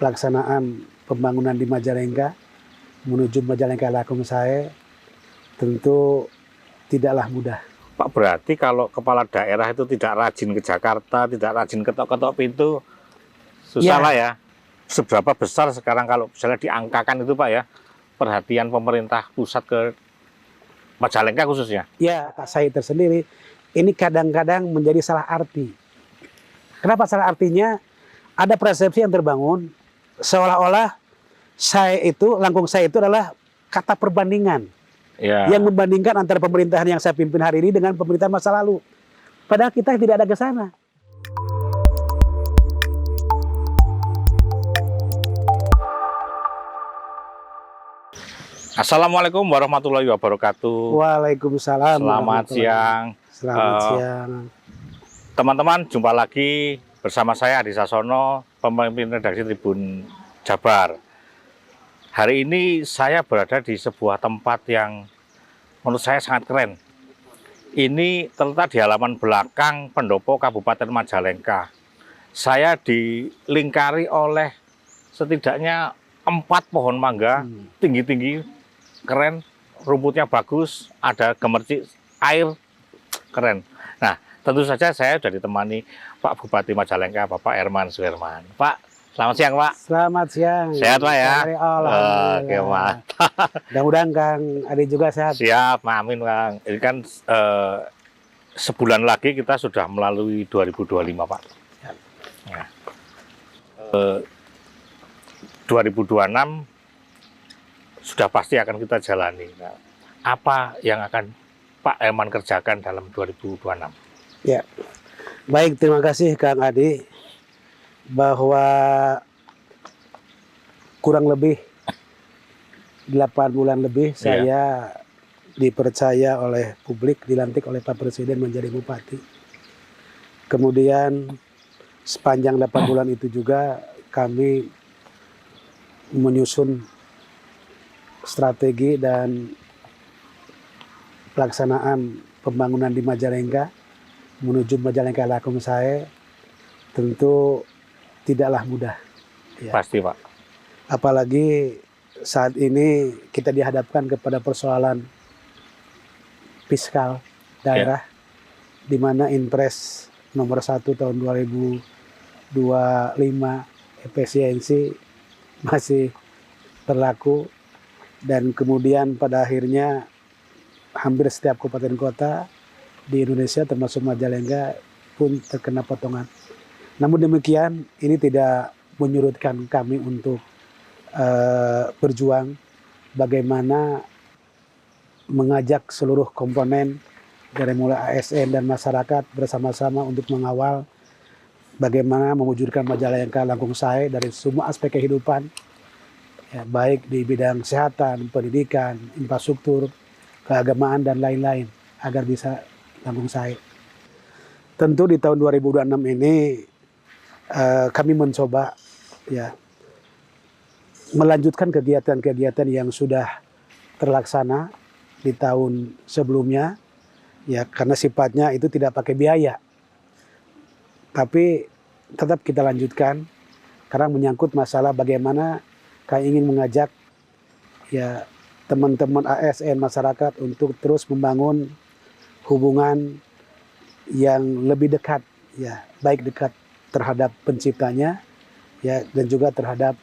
pelaksanaan pembangunan di Majalengka menuju Majalengka Lakung Sae tentu tidaklah mudah. Pak, berarti kalau kepala daerah itu tidak rajin ke Jakarta, tidak rajin ketok-ketok pintu, susah lah ya. Seberapa besar sekarang kalau misalnya diangkakan itu Pak ya, perhatian pemerintah pusat ke Majalengka khususnya? Ya, saya tersendiri, ini kadang-kadang menjadi salah arti. Kenapa salah artinya? Ada persepsi yang terbangun, seolah-olah Langkung Sae itu adalah kata perbandingan. Ya. Yang membandingkan antara pemerintahan yang saya pimpin hari ini dengan pemerintahan masa lalu. Padahal kita tidak ada ke sana. Assalamualaikum warahmatullahi wabarakatuh. Waalaikumsalam. Selamat siang. Selamat siang. Teman-teman, jumpa lagi bersama saya Adi Sasono, pemimpin redaksi Tribun Jabar. Hari ini saya berada di sebuah tempat yang menurut saya sangat keren. Ini terletak di halaman belakang pendopo Kabupaten Majalengka. Saya dilingkari oleh setidaknya 4 pohon mangga tinggi-tinggi, keren, rumputnya bagus, ada gemercik air, keren. Nah, tentu saja saya sudah ditemani Pak Bupati Majalengka, Bapak Herman Suherman. Pak, selamat siang Pak. Selamat siang. Sehat Pak ya? Oke, mantap. Mudah-mudahan Kang Adi juga sehat. Siap, amin Kang. Ini kan sebulan lagi kita sudah melalui 2025 Pak. Ya. Nah, 2026 sudah pasti akan kita jalani. Nah, apa yang akan Pak Herman kerjakan dalam 2026? Ya, baik, terima kasih Kang Adi, bahwa kurang lebih 8 bulan lebih saya dipercaya oleh publik, dilantik oleh Pak Presiden menjadi bupati. Kemudian sepanjang 8 bulan itu juga kami menyusun strategi dan pelaksanaan pembangunan di Majalengka menuju Majalengka Lakung Sae tentu tidaklah mudah. Ya. Pasti Pak. Apalagi saat ini kita dihadapkan kepada persoalan fiskal daerah, di mana Inpres nomor 1 tahun 2025 efisiensi masih berlaku, dan kemudian pada akhirnya hampir setiap kabupaten kota di Indonesia termasuk Majalengka pun terkena potongan. Namun demikian ini tidak menyurutkan kami untuk berjuang bagaimana mengajak seluruh komponen dari mulai ASN dan masyarakat bersama-sama untuk mengawal bagaimana mewujudkan Majalengka Lakung Sae dari semua aspek kehidupan, ya, baik di bidang kesehatan, pendidikan, infrastruktur, keagamaan dan lain-lain agar bisa Lakung Sae. Tentu di tahun 2026 ini kami mencoba ya melanjutkan kegiatan-kegiatan yang sudah terlaksana di tahun sebelumnya, ya, karena sifatnya itu tidak pakai biaya. Tapi tetap kita lanjutkan karena menyangkut masalah bagaimana kami ingin mengajak ya teman-teman ASN masyarakat untuk terus membangun hubungan yang lebih dekat, ya, baik dekat terhadap penciptanya, ya, dan juga terhadap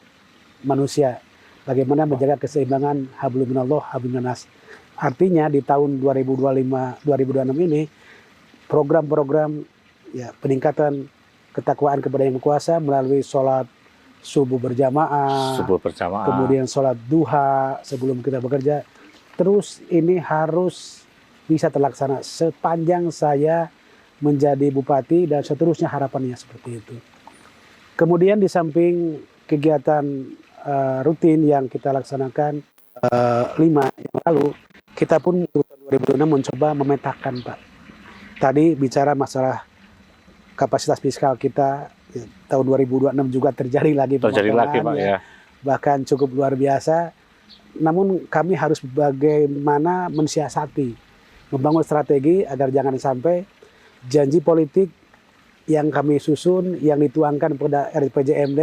manusia. Bagaimana menjaga keseimbangan hablum minallah hablum minan nas. Artinya di tahun 2026 ini program-program ya peningkatan ketakwaan kepada Yang Maha Kuasa melalui sholat subuh berjamaah, kemudian sholat duha sebelum kita bekerja, terus ini harus bisa terlaksana sepanjang saya menjadi bupati dan seterusnya, harapannya seperti itu. Kemudian di samping kegiatan rutin yang kita laksanakan 5 yang lalu, kita pun 2026 mencoba memetakan Pak. Tadi bicara masalah kapasitas fiskal kita, ya, tahun 2026 juga terjadi lagi Pak ya. Bahkan cukup luar biasa. Namun kami harus bagaimana mensiasati, membangun strategi agar jangan sampai janji politik yang kami susun, yang dituangkan pada RPJMD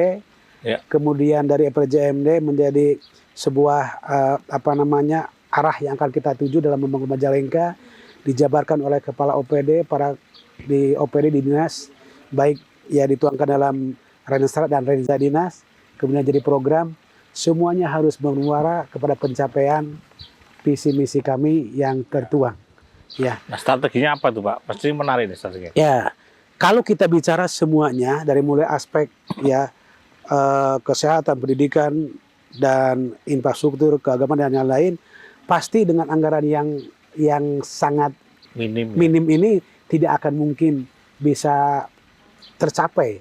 Ya. kemudian dari RPJMD menjadi sebuah arah yang akan kita tuju dalam membangun Majalengka, dijabarkan oleh kepala OPD, para di OPD di dinas, baik ya dituangkan dalam Renestrat dan Renza Dinas, kemudian jadi program, semuanya harus bermuara kepada pencapaian visi misi kami yang tertuang. Ya. Nah, strateginya apa tuh Pak? Pasti menarik nih strateginya. Ya, kalau kita bicara semuanya dari mulai aspek ya kesehatan, pendidikan dan infrastruktur, keagamaan dan yang lain, pasti dengan anggaran yang sangat minim ini tidak akan mungkin bisa tercapai.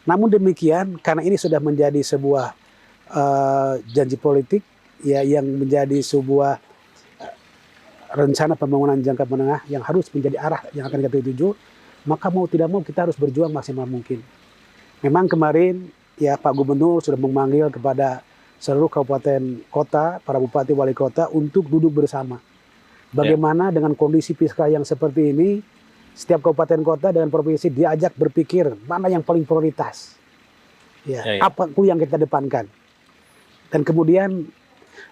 Namun demikian, karena ini sudah menjadi sebuah janji politik ya yang menjadi sebuah rencana pembangunan jangka menengah yang harus menjadi arah yang akan kita tuju, maka mau tidak mau kita harus berjuang maksimal mungkin. Memang kemarin ya Pak Gubernur sudah memanggil kepada seluruh kabupaten kota, para bupati wali kota untuk duduk bersama. Bagaimana dengan kondisi fiskal yang seperti ini, setiap kabupaten kota dan provinsi diajak berpikir mana yang paling prioritas. Apa yang kita depankan. Dan kemudian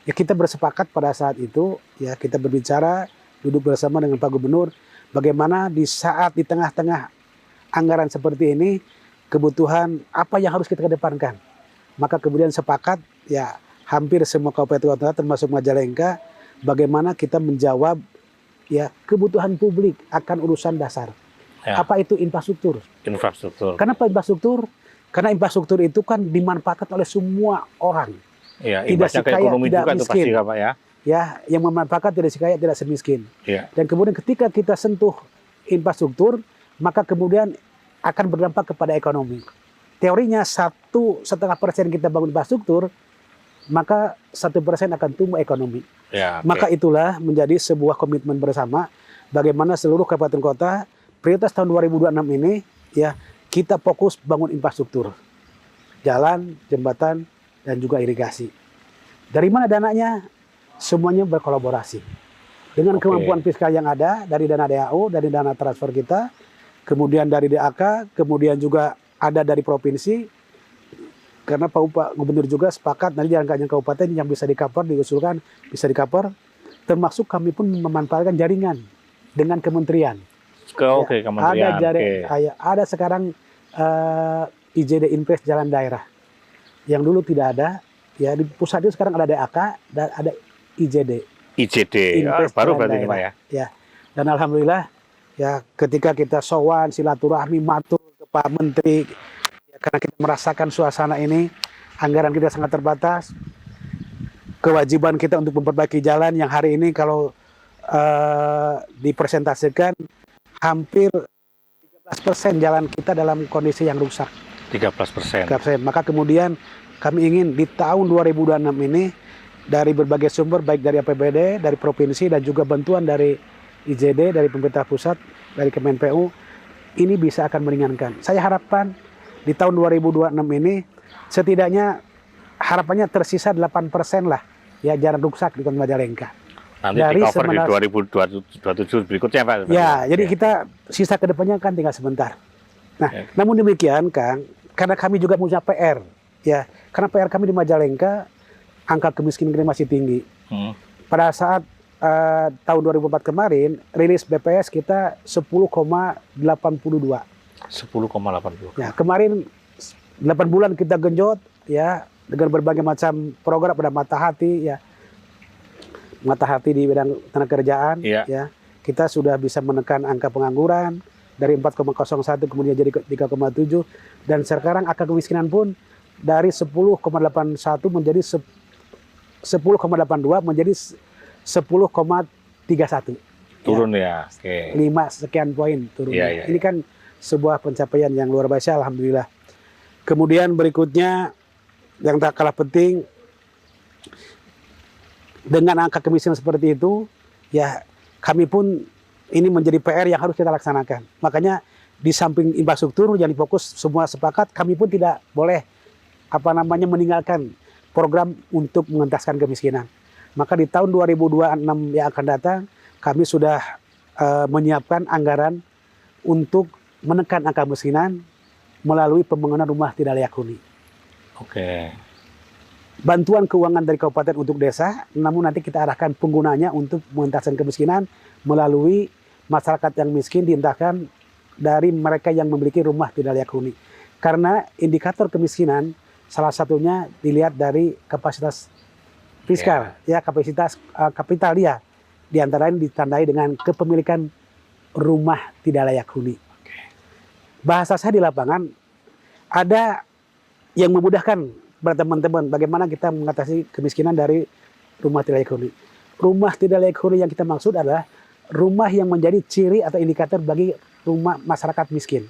ya kita bersepakat pada saat itu, ya kita berbicara, duduk bersama dengan Pak Gubernur, bagaimana di saat di tengah-tengah anggaran seperti ini, kebutuhan apa yang harus kita kedepankan. Maka kemudian sepakat, ya hampir semua kabupaten kota termasuk Majalengka, bagaimana kita menjawab ya kebutuhan publik akan urusan dasar. Ya. Apa itu infrastruktur? Infrastruktur. Kenapa infrastruktur? Karena infrastruktur itu kan dimanfaatkan oleh semua orang. Ya, tidak si kaya, ekonomi tidak juga miskin. Itu pasti, Pak, ya. Ya, yang memanfaatkan tidak si kaya, tidak semiskin. Ya. Dan kemudian ketika kita sentuh infrastruktur, maka kemudian akan berdampak kepada ekonomi. Teorinya 1,5% kita bangun infrastruktur, maka 1% akan tumbuh ekonomi. Ya, maka itulah menjadi sebuah komitmen bersama bagaimana seluruh kabupaten kota prioritas tahun 2026 ini ya kita fokus bangun infrastruktur, jalan, jembatan, dan juga irigasi. Dari mana dananya? Semuanya berkolaborasi. Dengan kemampuan fiskal yang ada, dari dana DAU, dari dana transfer kita, kemudian dari DAK, kemudian juga ada dari provinsi, karena Pak Gubernur juga sepakat, nanti jalan kabupaten yang bisa di-cover, diusulkan, bisa di-cover, termasuk kami pun memanfaatkan jaringan dengan kementerian. Kementerian. Ada sekarang IJD Invest Jalan Daerah. Yang dulu tidak ada, ya di pusat itu sekarang ada DAK dan ada IJD. Baru berarti Pak ya. Ya. Dan alhamdulillah ya ketika kita sowan silaturahmi matur ke Pak Menteri ya, karena kita merasakan suasana ini, anggaran kita sangat terbatas. Kewajiban kita untuk memperbaiki jalan yang hari ini kalau dipresentasikan hampir 13% jalan kita dalam kondisi yang rusak. 13%. Maka kemudian kami ingin di tahun 2026 ini dari berbagai sumber baik dari APBD, dari provinsi dan juga bantuan dari IJD, dari pemerintah pusat, dari Kemenpu, ini bisa akan meringankan. Saya harapkan di tahun 2026 ini setidaknya harapannya tersisa 8% lah ya jalan rusak di Kota Majalengka. Nanti dari di cover di 2027 berikutnya Pak. Ya, jadi kita sisa kedepannya kan tinggal sebentar. Nah, namun demikian Kang, karena kami juga punya PR, ya, karena PR kami di Majalengka, angka kemiskinan masih tinggi. Pada saat tahun 2004 kemarin, rilis BPS kita 10,82. 10,82. Ya, kemarin 8 bulan kita genjot, ya, dengan berbagai macam program pada Mata Hati, ya, Mata Hati di bidang tenaga kerjaan, ya, kita sudah bisa menekan angka pengangguran dari 4,01 kemudian jadi 3,7 dan sekarang angka kemiskinan pun dari 10,81 menjadi 10,82 menjadi 10,31. Turun ya. 5 sekian poin turun. Ini kan sebuah pencapaian yang luar biasa alhamdulillah. Kemudian berikutnya yang tak kalah penting, dengan angka kemiskinan seperti itu, ya kami pun ini menjadi PR yang harus kita laksanakan. Makanya di samping infrastruktur yang difokus semua sepakat, kami pun tidak boleh meninggalkan program untuk mengentaskan kemiskinan. Maka di tahun 2026 yang akan datang, kami sudah menyiapkan anggaran untuk menekan angka kemiskinan melalui pembangunan rumah tidak layak huni. Oke. Bantuan keuangan dari kabupaten untuk desa, namun nanti kita arahkan penggunanya untuk mengentaskan kemiskinan melalui masyarakat yang miskin dientahkan dari mereka yang memiliki rumah tidak layak huni. Karena indikator kemiskinan salah satunya dilihat dari kapasitas fiskal, ya kapasitas kapital dia. Di antara lain ditandai dengan kepemilikan rumah tidak layak huni. Bahasa saya di lapangan ada yang memudahkan pada teman-teman bagaimana kita mengatasi kemiskinan dari rumah tidak layak huni. Rumah tidak layak huni yang kita maksud adalah rumah yang menjadi ciri atau indikator bagi rumah masyarakat miskin.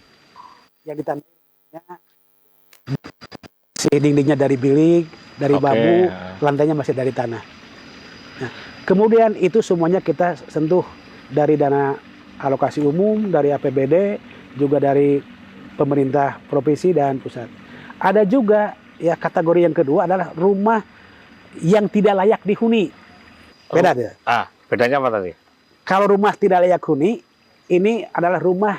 Yang ditandainya si dindingnya dari bilik, dari bambu, lantainya masih dari tanah. Nah, kemudian itu semuanya kita sentuh dari dana alokasi umum, dari APBD, juga dari pemerintah provinsi dan pusat. Ada juga ya kategori yang kedua adalah rumah yang tidak layak dihuni. Beda tidak? Bedanya apa tadi? Kalau rumah tidak layak huni, ini adalah rumah,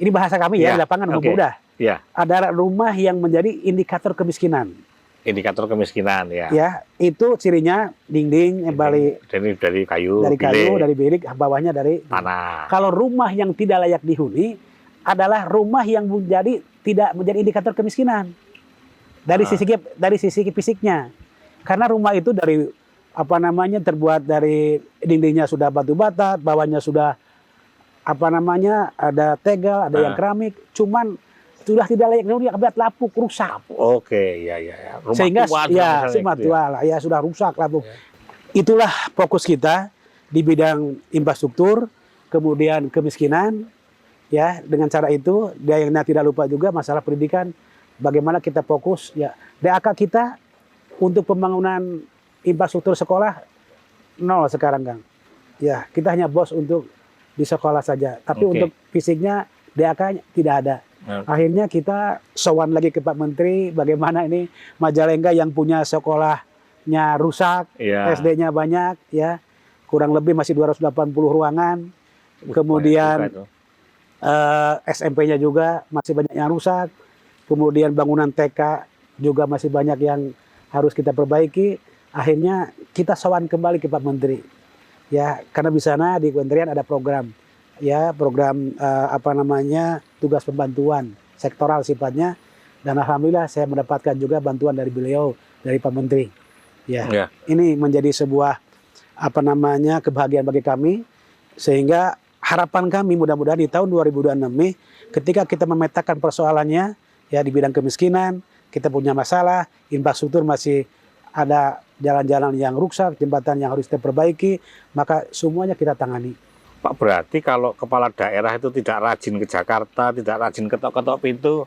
ini bahasa kami ya, di lapangan mudah. Ya. Adalah rumah yang menjadi indikator kemiskinan. Indikator kemiskinan ya. Ya, itu cirinya dinding dari kayu, dari bilik, bawahnya dari tanah. Kalau rumah yang tidak layak dihuni adalah rumah yang tidak menjadi indikator kemiskinan dari sisi fisiknya. Karena rumah itu dari terbuat dari dindingnya sudah batu bata, bawahnya sudah ada tegel, ada yang keramik, cuman sudah tidak layak dihuni, akibat lapuk, rusak. Oke, ya. Rumah sehingga tua, sudah rusak lapuk. Itulah fokus kita di bidang infrastruktur, kemudian kemiskinan, ya dengan cara itu. Dia yang tidak lupa juga masalah pendidikan, bagaimana kita fokus ya DAK kita untuk pembangunan infrastruktur sekolah 0 sekarang, Kang. Ya, kita hanya bos untuk di sekolah saja, tapi untuk fisiknya DAK tidak ada. Akhirnya kita sowan lagi ke Pak Menteri, bagaimana ini Majalengka yang punya sekolahnya rusak, SD-nya banyak, ya kurang lebih masih 280 ruangan, kemudian SMP-nya juga masih banyak yang rusak, kemudian bangunan TK juga masih banyak yang harus kita perbaiki. Akhirnya kita sowan kembali ke Pak Menteri, ya karena di sana di kementerian ada program. Ya program tugas pembantuan sektoral sifatnya, dan alhamdulillah saya mendapatkan juga bantuan dari beliau, dari Pak Menteri. Ini menjadi sebuah kebahagiaan bagi kami, sehingga harapan kami mudah-mudahan di tahun 2026 ini ketika kita memetakan persoalannya ya di bidang kemiskinan, kita punya masalah infrastruktur, masih ada jalan-jalan yang rusak, jembatan yang harus kita perbaiki, maka semuanya kita tangani. Pak, berarti kalau kepala daerah itu tidak rajin ke Jakarta, tidak rajin ketok-ketok pintu,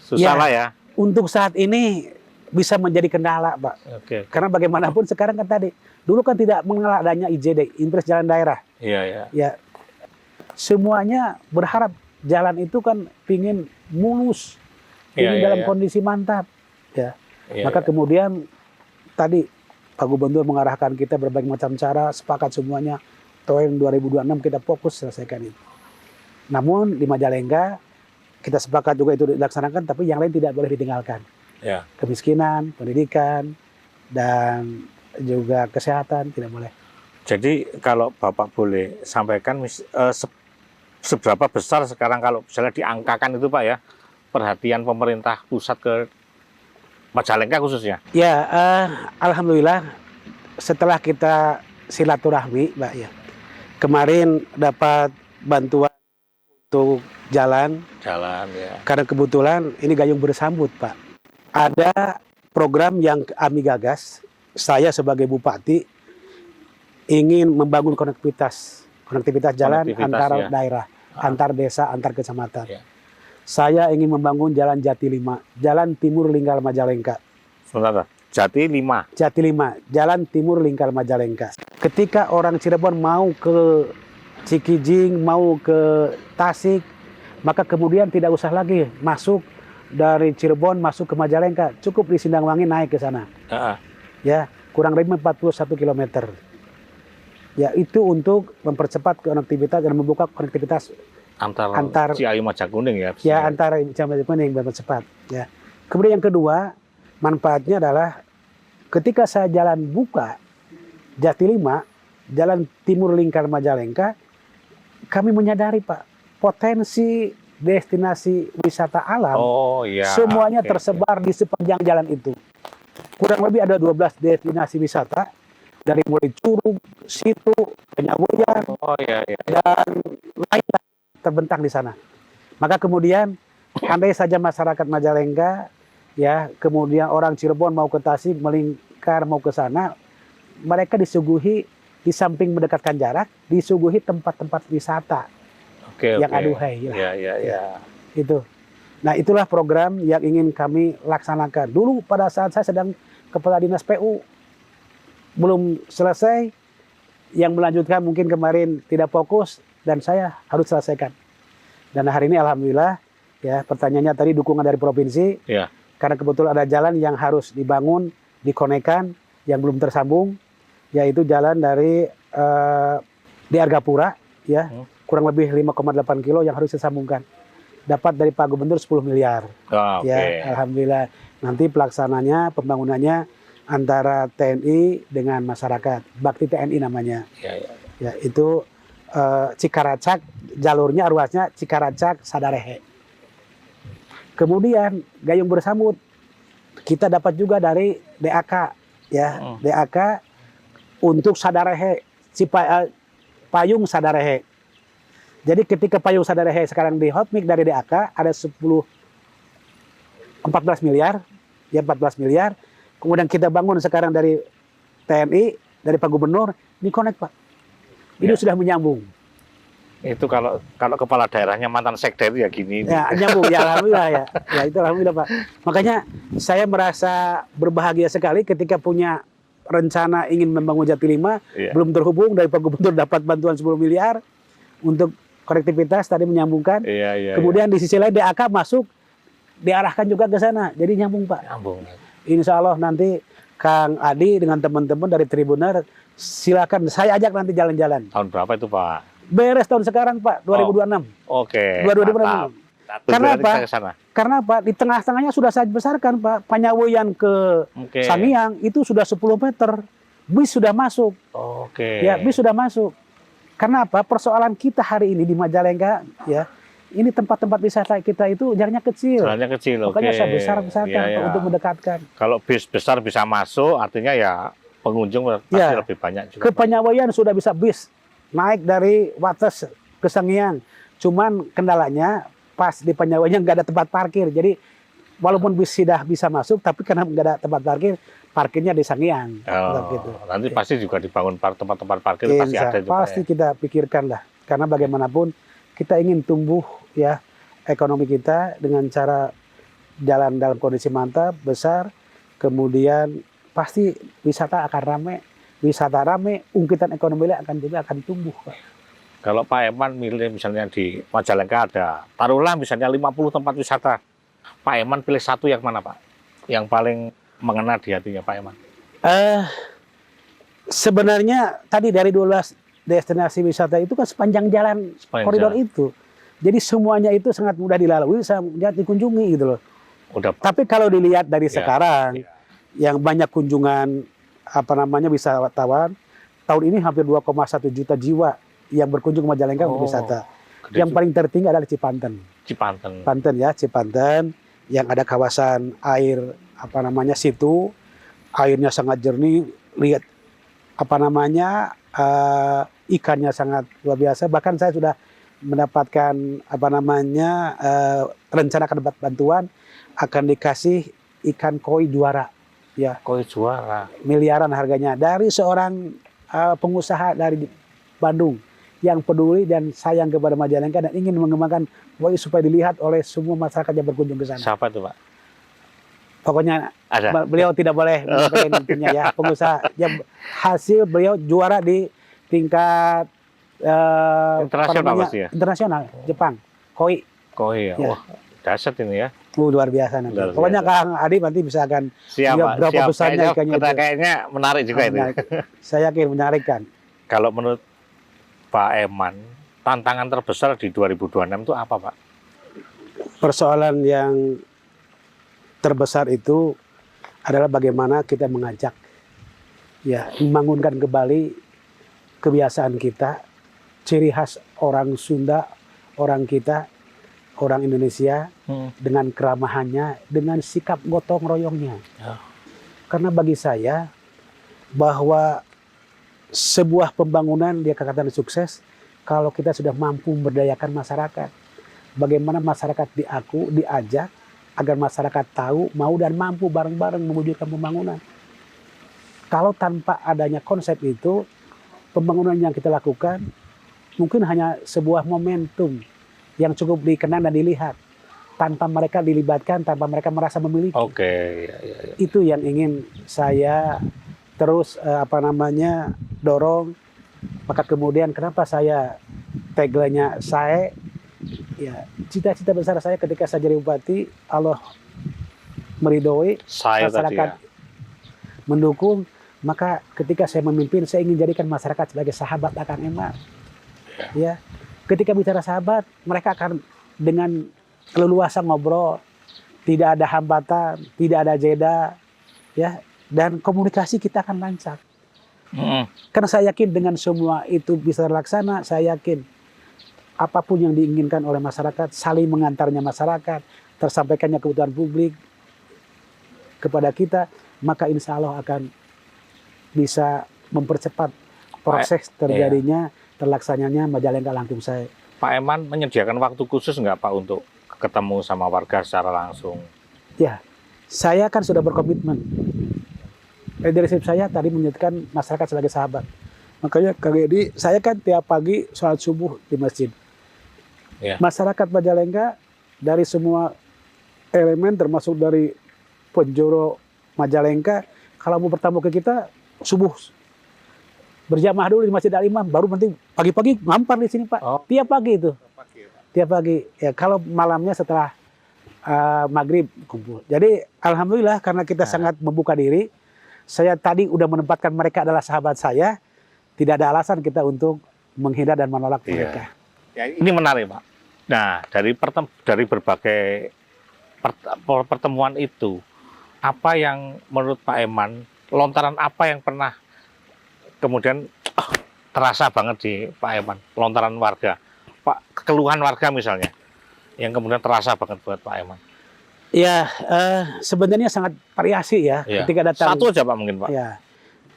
susah lah ya? Untuk saat ini bisa menjadi kendala, Pak. Karena bagaimanapun sekarang kan tadi, dulu kan tidak mengenal adanya IJD, Impres Jalan Daerah. Ya, semuanya berharap jalan itu kan pingin mulus, pingin dalam kondisi mantap. Maka kemudian tadi Pak Gubernur mengarahkan kita berbagai macam cara, sepakat semuanya. Tahun 2026 kita fokus selesaikan itu. Namun di Majalengka kita sepakat juga itu dilaksanakan, tapi yang lain tidak boleh ditinggalkan. Kemiskinan, pendidikan, dan juga kesehatan tidak boleh. Jadi kalau Bapak boleh sampaikan seberapa besar sekarang kalau misalnya diangkakan itu Pak ya, perhatian pemerintah pusat ke Majalengka khususnya? Ya, alhamdulillah setelah kita silaturahmi, Mbak ya. Kemarin dapat bantuan untuk jalan ya. Karena kebetulan ini gayung bersambut, Pak. Ada program yang kami gagas, saya sebagai bupati ingin membangun konektivitas jalan antar daerah, antar desa, antar kecamatan. Saya ingin membangun jalan Jati 5, jalan Timur Lingkar Majalengka. Sebentar, Jati 5, jalan Timur Lingkar Majalengka. Ketika orang Cirebon mau ke Cikijing, mau ke Tasik, maka kemudian tidak usah lagi masuk dari Cirebon masuk ke Majalengka, cukup di Sindangwangi naik ke sana. Ya, kurang lebih 41 km. Ya, itu untuk mempercepat konektivitas dan membuka konektivitas antar Ciayu Majakuning ya. Ya, antar Ciayu Majakuning mempercepat. Ya. Kemudian yang kedua, manfaatnya adalah ketika saya jalan buka Jati 5, jalan timur lingkar Majalengka, kami menyadari Pak, potensi destinasi wisata alam Oh iya. semuanya Oke, tersebar di sepanjang jalan itu. Kurang lebih ada 12 destinasi wisata, dari mulai Curug, Situ, Penyaboyan, Oh iya, iya. dan lain terbentang di sana. Maka kemudian andai saja masyarakat Majalengka, ya, kemudian orang Cirebon mau ke Tasik, melingkar mau ke sana, mereka disuguhi di samping mendekatkan jarak, disuguhi tempat-tempat wisata Oke, yang oke. aduhai. Lah. Iya, iya, iya. Itu. Nah, itulah program yang ingin kami laksanakan. Dulu pada saat saya sedang kepala dinas PU, belum selesai, yang melanjutkan mungkin kemarin tidak fokus, dan saya harus selesaikan. Dan hari ini alhamdulillah, ya, pertanyaannya tadi dukungan dari provinsi, Iya. karena kebetulan ada jalan yang harus dibangun, dikonekkan, yang belum tersambung, yaitu jalan dari di Argapura, ya, kurang lebih 5,8 kilo yang harus disambungkan. Dapat dari Pak Gubernur 10 miliar. Oh, oke. Ya, alhamdulillah. Nanti pelaksananya, pembangunannya antara TNI dengan masyarakat. Bakti TNI namanya. Iya, iya. Ya, itu Cikaracak, jalurnya ruasnya Cikaracak Sadarehe. Kemudian Gayung Bersambut kita dapat juga dari DAK, ya, DAK untuk Sadarehe, Payung Sadarehe. Jadi ketika Payung Sadarehe sekarang di hotmix dari DAK ada 14 miliar, ya 14 miliar. Kemudian kita bangun sekarang dari TNI, dari Pak Gubernur, ini connect Pak. Ini Ya. sudah menyambung. Itu kalau kepala daerahnya mantan sekda itu ya gini. Ya, nyambung ya alhamdulillah ya. Ya itu alhamdulillah Pak. Makanya saya merasa berbahagia sekali ketika punya rencana ingin membangun Jati 5, Iya. belum terhubung, dari Pak Gubernur dapat bantuan 10 miliar untuk konektivitas tadi menyambungkan. Iya, iya. Kemudian di sisi lain DAK masuk, diarahkan juga ke sana. Jadi nyambung Pak. Nyambung. Insya Allah nanti Kang Adi dengan teman-teman dari Tribuner, silakan saya ajak nanti jalan-jalan. Tahun berapa itu Pak? Beres tahun sekarang Pak, 2026. Oke. 2026. Karena apa? Kesana. Karena Pak, di tengah-tengahnya sudah saya besarkan Pak. Panyawoyan ke Oke. Sangiang itu sudah 10 meter. Bis sudah masuk. Oke. Ya, bis sudah masuk. Karena apa? Persoalan kita hari ini di Majalengka, ya, ini tempat-tempat wisata kita itu jaraknya kecil. Jalannya kecil, oke. Makanya saya besar-besarkan Iya, Pak, iya. untuk mendekatkan. Kalau bis besar bisa masuk, artinya ya pengunjung pasti Ya. lebih banyak juga. Ke Panyawoyan sudah bisa bis naik dari Wates ke Sangiang. Cuman kendalanya pas di Panyawoyan nggak ada tempat parkir. Jadi walaupun bis sudah bisa masuk, tapi karena nggak ada tempat parkir, parkirnya di Sangiang. Oh, Gitu. nanti pasti juga dibangun tempat-tempat parkir pasti Insya- ada juga. pasti Ya. kita pikirkan lah. Karena bagaimanapun kita ingin tumbuh ya ekonomi kita dengan cara jalan dalam kondisi mantap, besar, kemudian pasti wisata akan ramai. Wisata rame, ungkitan ekonomi akan juga akan tumbuh. Pak. Kalau Pak Eman milih misalnya di Majalengka ada, taruhlah misalnya 50 tempat wisata. Pak Eman pilih satu yang mana Pak? Yang paling mengena di hatinya Pak Eman? Sebenarnya tadi dari 12 destinasi wisata itu kan sepanjang jalan Sepanjang koridor jalan. itu. Jadi semuanya itu sangat mudah dilalui, sangat dikunjungi gitu loh. Udah Tapi kalau dilihat dari Ya, sekarang, ya. yang banyak kunjungan wisatawan, tahun ini hampir 2,1 juta jiwa yang berkunjung ke Majalengka untuk wisata. gede Yang juga. paling tertinggi adalah Cipanten. Cipanten. Panten ya, Cipanten yang ada kawasan air situ, airnya sangat jernih, lihat ikannya sangat luar biasa. Bahkan saya sudah mendapatkan rencana akan dapat bantuan akan dikasih ikan koi juara, ya, Koi juara. miliaran harganya dari seorang pengusaha dari Bandung yang peduli dan sayang kepada Majalengka dan ingin mengembangkan koi supaya dilihat oleh semua masyarakat yang berkunjung ke sana. Siapa itu Pak? Pokoknya Ada. beliau tidak boleh menyampaikan intinya ya, pengusaha yang hasil beliau juara di tingkat Internasional pasti ya? internasional Jepang, koi. Koi ya. Ya. Wah, dahsyat ini ya. Luar biasa nanti. Luar Pokoknya biasa. Kang Adi nanti bisa akan Siap lihat Pak. berapa Siap. besarnya ikannya itu. Kayaknya menarik juga itu. Menarik. Saya yakin menarikkan. Kalau menurut Pak Eman, tantangan terbesar di 2026 itu apa Pak? Persoalan yang terbesar itu adalah bagaimana kita mengajak, ya, membangunkan kembali kebiasaan kita, ciri khas orang Sunda, orang kita, orang Indonesia, dengan keramahannya, dengan sikap gotong royongnya. Ya. Karena bagi saya bahwa sebuah pembangunan dia katakan sukses kalau kita sudah mampu memberdayakan masyarakat. Bagaimana masyarakat diajak agar masyarakat tahu, mau dan mampu bareng-bareng mewujudkan pembangunan. Kalau tanpa adanya konsep itu, pembangunan yang kita lakukan mungkin hanya sebuah momentum yang cukup dikenang dan dilihat, tanpa mereka dilibatkan, tanpa mereka merasa memiliki. Oke. Ya. Itu yang ingin saya terus dorong. Maka kemudian kenapa saya tagline-nya saya, ya, cita-cita besar saya ketika saya jadi bupati, Allah meridhoi, Saya tadi masyarakat ya. mendukung, maka ketika saya memimpin, saya ingin jadikan masyarakat sebagai sahabat Akang Emar. Ya, ketika bicara sahabat, mereka akan dengan leluasa ngobrol, tidak ada hambatan, tidak ada jeda, ya, dan komunikasi kita akan lancar. Karena saya yakin dengan semua itu bisa terlaksana, saya yakin apapun yang diinginkan oleh masyarakat, saling mengantarnya masyarakat, tersampaikannya kebutuhan publik kepada kita, maka insya Allah akan bisa mempercepat proses terjadinya, terlaksananya Majalengka Langkung Saya. Pak Eman menyediakan waktu khusus nggak Pak untuk ketemu sama warga secara langsung? Ya, saya kan sudah berkomitmen. Leadership saya tadi menyebutkan masyarakat sebagai sahabat. Makanya Kang Edi, saya kan tiap pagi sholat subuh di masjid. Ya. Masyarakat Majalengka dari semua elemen termasuk dari penjuru Majalengka, kalau mau bertamu ke kita subuh berjamaah dulu di Masjid Al-Imam, baru nanti pagi-pagi ngampar di sini Pak. Oh. Tiap pagi itu. Tiap pagi. Ya, kalau malamnya setelah maghrib kumpul. Jadi alhamdulillah karena kita sangat membuka diri, saya tadi udah menempatkan mereka adalah sahabat saya, tidak ada alasan kita untuk menghindar dan menolak mereka. Ya, ini menarik Pak. Nah, dari berbagai pertemuan itu, apa yang menurut Pak Eman, lontaran apa yang pernah kemudian terasa banget di Pak Eman, lontaran warga, Pak, keluhan warga misalnya, yang kemudian terasa banget buat Pak Eman? Ya, sebenarnya sangat variasi ya. Ya. Ketika datang. Satu aja Pak mungkin Pak. Ya.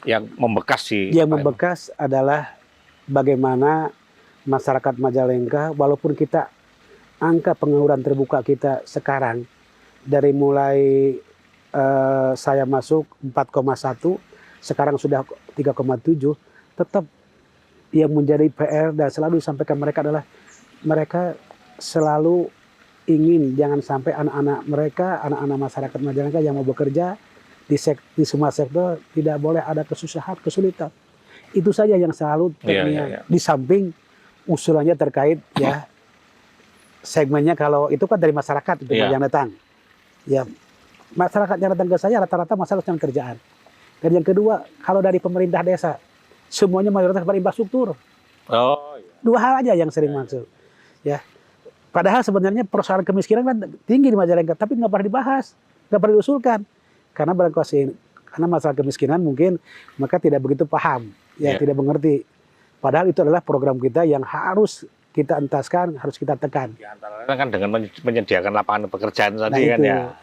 Yang membekas di. Yang Pak membekas Eman adalah bagaimana masyarakat Majalengka, walaupun kita angka pengangguran terbuka kita sekarang dari mulai saya masuk 4,1, sekarang sudah 3,7, tetap yang menjadi PR dan selalu disampaikan mereka adalah mereka selalu ingin jangan sampai anak-anak mereka, anak-anak masyarakat Majalengka yang mau bekerja di semua sektor tidak boleh ada kesusahan, kesulitan. Itu saja yang selalu tekniknya. Di samping usulannya terkait ya segmennya, kalau itu kan dari masyarakat itu yang datang. Ya, masyarakat yang datang ke saya rata-rata masalah dengan kerjaan. Dan yang kedua, kalau dari pemerintah desa semuanya mayoritas berinfrastruktur. Oh, iya. Dua hal aja yang sering masuk. Ya. Padahal sebenarnya persoalan kemiskinan kan tinggi di Majalengka, tapi nggak pernah dibahas, nggak pernah diusulkan. Karena karena masalah kemiskinan mungkin mereka tidak begitu paham, tidak mengerti. Padahal itu adalah program kita yang harus kita entaskan, harus kita tekan. Di antaranya kan dengan menyediakan lapangan pekerjaan tadi kan ya.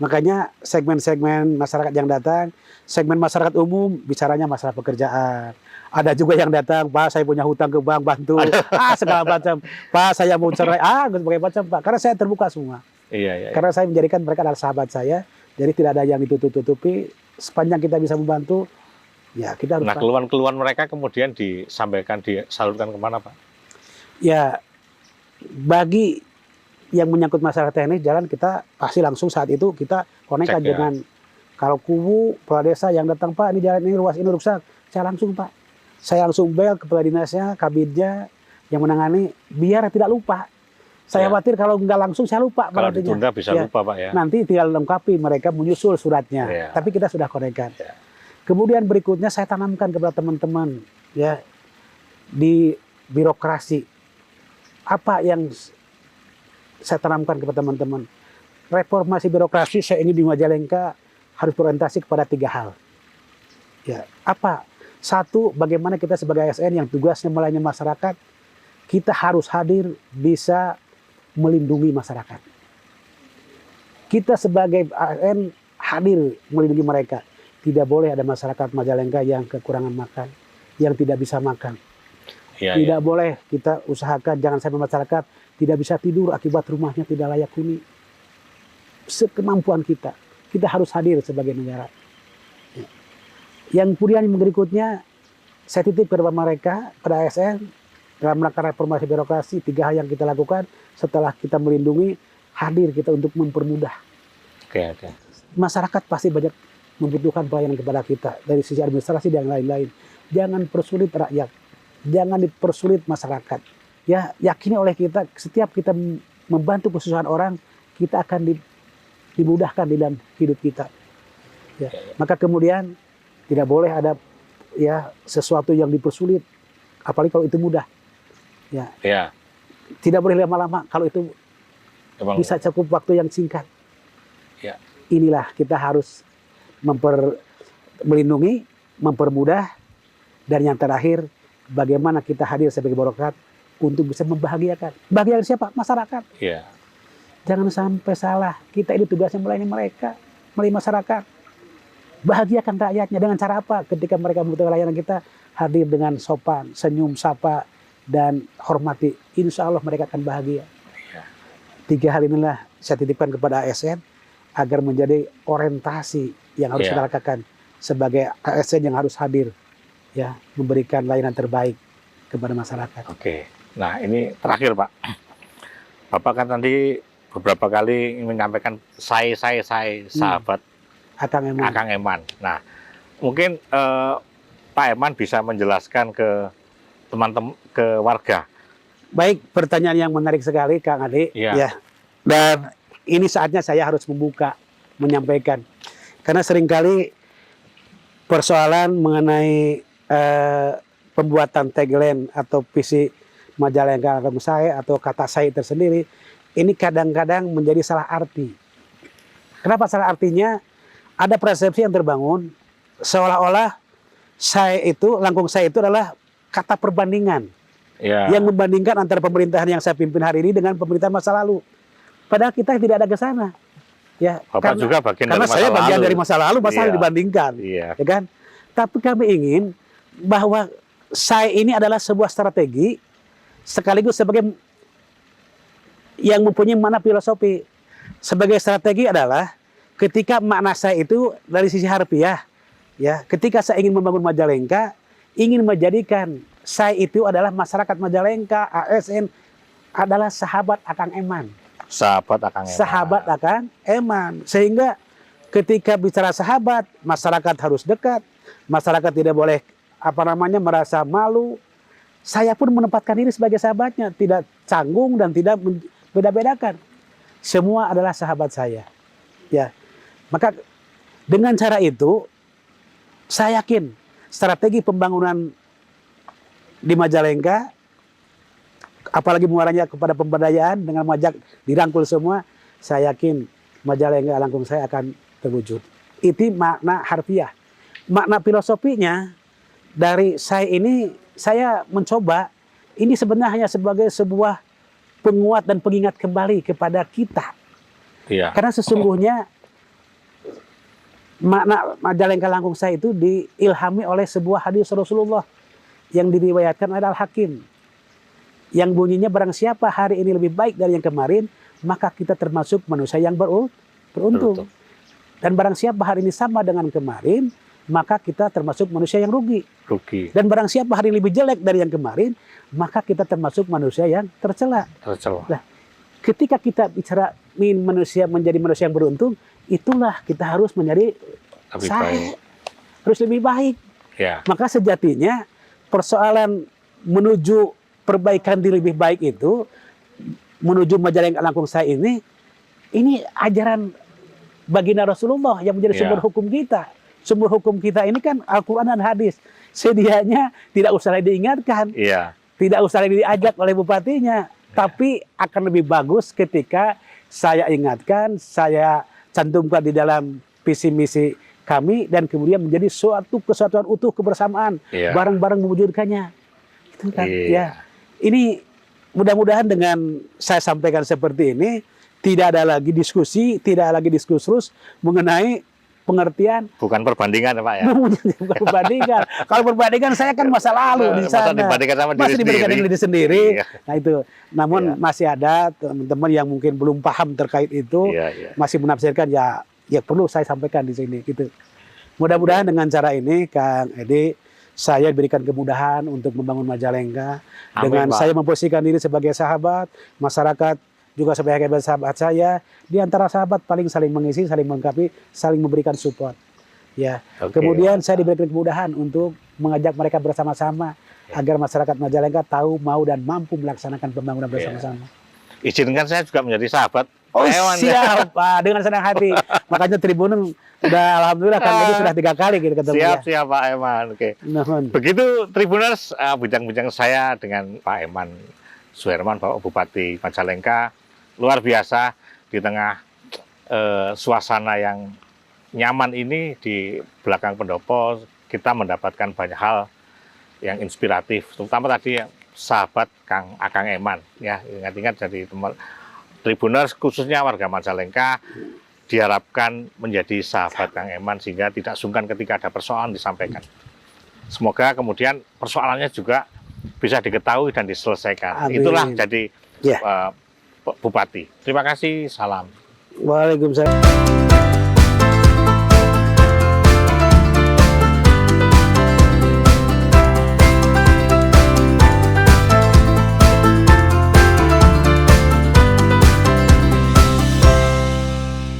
Makanya segmen-segmen masyarakat yang datang, segmen masyarakat umum bicaranya masalah pekerjaan. Ada juga yang datang, Pak saya punya hutang ke bank, bantu. Segala macam. Pak saya mau cerai, berbagai macam Pak. Karena saya terbuka semua. Iya. Karena saya menjadikan mereka adalah sahabat saya. Jadi tidak ada yang ditutup-tutupi. Sepanjang kita bisa membantu, ya kita harus. Nah, keluhan-keluhan mereka kemudian disampaikan, disalurkan kemana Pak? Ya, bagi yang menyangkut masalah teknis jalan, kita pasti langsung saat itu kita konekkan dengan kalau kubu kepala desa yang datang, Pak ini jalan ini ruas ini rusak, saya langsung Pak. Saya langsung bel kepala dinasnya, kabinnya yang menangani, biar tidak lupa. Saya khawatir kalau nggak langsung saya lupa. Kalau ditunda bisa lupa Pak ya. Nanti tinggal lengkapi, mereka menyusul suratnya. Tapi kita sudah konekkan. Kemudian berikutnya saya tanamkan kepada teman-teman ya di birokrasi. Apa yang saya tanamkan kepada teman-teman? Reformasi birokrasi saya ingin di Majalengka harus berorientasi kepada 3 hal. Ya, apa? Satu, bagaimana kita sebagai ASN yang tugasnya melayani masyarakat, kita harus hadir bisa melindungi masyarakat. Kita sebagai ASN hadir melindungi mereka. Tidak boleh ada masyarakat Majalengka yang kekurangan makan, yang tidak bisa makan. Tidak boleh kita usahakan jangan sampai masyarakat tidak bisa tidur akibat rumahnya tidak layak huni. Sekemampuan kita harus hadir sebagai negara. Yang kemudian berikutnya, saya titip kepada mereka, pada ASN, dalam rangka reformasi birokrasi, 3 hal yang kita lakukan setelah kita melindungi, hadir kita untuk mempermudah. Masyarakat pasti banyak membutuhkan pelayanan kepada kita, dari sisi administrasi dan lain-lain. Jangan persulit rakyat, jangan dipersulit masyarakat. Ya, yakini oleh kita, setiap kita membantu kesusahan orang, kita akan dimudahkan di dalam hidup kita. Ya. Maka kemudian, tidak boleh ada ya sesuatu yang dipersulit, apalagi kalau itu mudah. Ya. Tidak boleh lama-lama kalau itu bisa cukup waktu yang singkat. Ya. Inilah kita harus melindungi, mempermudah, dan yang terakhir bagaimana kita hadir sebagai birokrat untuk bisa membahagiakan. Bahagiakan siapa? Masyarakat. Ya. Jangan sampai salah. Kita ini tugasnya melayani mereka, melayani masyarakat. Bahagiakan rakyatnya dengan cara apa? Ketika mereka membutuhkan layanan kita, hadir dengan sopan, senyum, sapa, dan hormati. Insya Allah mereka akan bahagia. 3 hal inilah saya titipkan kepada ASN agar menjadi orientasi yang harus kita lakukan sebagai ASN yang harus hadir, ya, memberikan layanan terbaik kepada masyarakat. Oke. Nah, ini terakhir, Pak. Bapak kan tadi beberapa kali menyampaikan saya sahabat Akang Eman. Nah, mungkin Pak Eman bisa menjelaskan ke teman-teman, ke warga. Baik, pertanyaan yang menarik sekali, Kang Ade. Ya. Dan ini saatnya saya harus menyampaikan. Karena seringkali persoalan mengenai pembuatan tagline atau visi Majalengka Agung saya atau kata saya tersendiri, ini kadang-kadang menjadi salah arti. Kenapa salah artinya? Ada persepsi yang terbangun seolah-olah langkung saya itu adalah kata perbandingan. Yang membandingkan antara pemerintahan yang saya pimpin hari ini dengan pemerintahan masa lalu. Padahal kita tidak ada ke sana. Ya, Bapak juga bagian karena dari masa saya bagian lalu. dari masa lalu, masa dibandingkan. Ya kan? Tapi kami ingin bahwa saya ini adalah sebuah strategi sekaligus sebagai yang mempunyai makna filosofi. Sebagai strategi adalah ketika makna saya itu dari sisi harfiah, ya, ketika saya ingin membangun Majalengka, ingin menjadikan saya itu adalah masyarakat Majalengka, ASN adalah sahabat Akang Eman. Sahabat Akang Eman. Sehingga ketika bicara sahabat, masyarakat harus dekat, masyarakat tidak boleh merasa malu. Saya pun menempatkan diri sebagai sahabatnya, tidak canggung dan tidak beda-bedakan. Semua adalah sahabat saya. Ya. Maka dengan cara itu, saya yakin strategi pembangunan di Majalengka, apalagi muaranya kepada pemberdayaan dengan mengajak dirangkul semua, saya yakin Majalengka Langkung saya akan terwujud. Itu makna harfiah. Makna filosofinya dari saya ini, saya mencoba ini sebenarnya sebagai sebuah penguat dan pengingat kembali kepada kita. Karena sesungguhnya makna Majalengka Langkung saya itu diilhami oleh sebuah hadis Rasulullah yang diriwayatkan oleh Al-Hakim. Yang bunyinya barang siapa hari ini lebih baik dari yang kemarin, maka kita termasuk manusia yang beruntung. Dan barang siapa hari ini sama dengan kemarin, maka kita termasuk manusia yang rugi. Dan barang siapa hari ini lebih jelek dari yang kemarin, maka kita termasuk manusia yang tercela. Nah, ketika kita bicara manusia menjadi manusia yang beruntung, itulah kita harus menjadi harus lebih baik. Maka sejatinya persoalan menuju perbaikan diri lebih baik itu, menuju Majalengka Langkung saya ini ajaran baginda Rasulullah yang menjadi sumber hukum kita. Sumber hukum kita ini kan Al-Quran dan hadis. Sedianya tidak usah diingatkan, tidak usah diajak oleh bupatinya, tapi akan lebih bagus ketika saya ingatkan, saya cantumkan di dalam visi misi kami dan kemudian menjadi suatu kesatuan utuh kebersamaan, Iya. bareng-bareng mewujudkannya. Itu kan, Iya. ya. Ini mudah-mudahan dengan saya sampaikan seperti ini tidak ada lagi diskusi, tidak lagi diskursus mengenai pengertian. Bukan perbandingan ya Pak ya. Bukan perbandingan. Kalau perbandingan saya kan masa lalu di Masa sana. dibandingkan sama Masih diri dibandingkan sendiri. dengan diri sendiri. Iya. Nah itu. Namun Iya. masih ada teman-teman yang mungkin belum paham terkait itu, Iya, iya. masih menafsirkan ya perlu saya sampaikan di sini gitu. Mudah-mudahan dengan cara ini Kang Edi, saya diberikan kemudahan untuk membangun Majalengka. Amin, Dengan Pak. saya memposisikan diri sebagai sahabat, masyarakat juga sebagai sahabat saya. Di antara sahabat paling saling mengisi, saling melengkapi, saling memberikan support. Ya. Oke. Kemudian saya diberikan kemudahan untuk mengajak mereka bersama-sama agar masyarakat Majalengka tahu, mau dan mampu melaksanakan pembangunan bersama-sama. Izinkan saya juga menjadi sahabat Oh Pak Eman. siap Pak, dengan senang hati. Makanya Tribunun udah alhamdulillah Kang Edi sudah 3 kali gitu ketemu Siap, ya. siap Pak Eman. Oke. Nuhun. Begitu Tribuners, bincang-bincang saya dengan Pak Eman Suherman, Bapak Bupati Majalengka. Luar biasa di tengah suasana yang nyaman ini di belakang pendopo, kita mendapatkan banyak hal yang inspiratif. Terutama tadi sahabat Akang Eman. Ya, ingat-ingat dari teman Tribuners, khususnya warga Majalengka, diharapkan menjadi sahabat Kang Eman sehingga tidak sungkan ketika ada persoalan disampaikan. Semoga kemudian persoalannya juga bisa diketahui dan diselesaikan. Amin. Itulah jadi Ya. Bupati. Terima kasih, salam. Waalaikumsalam.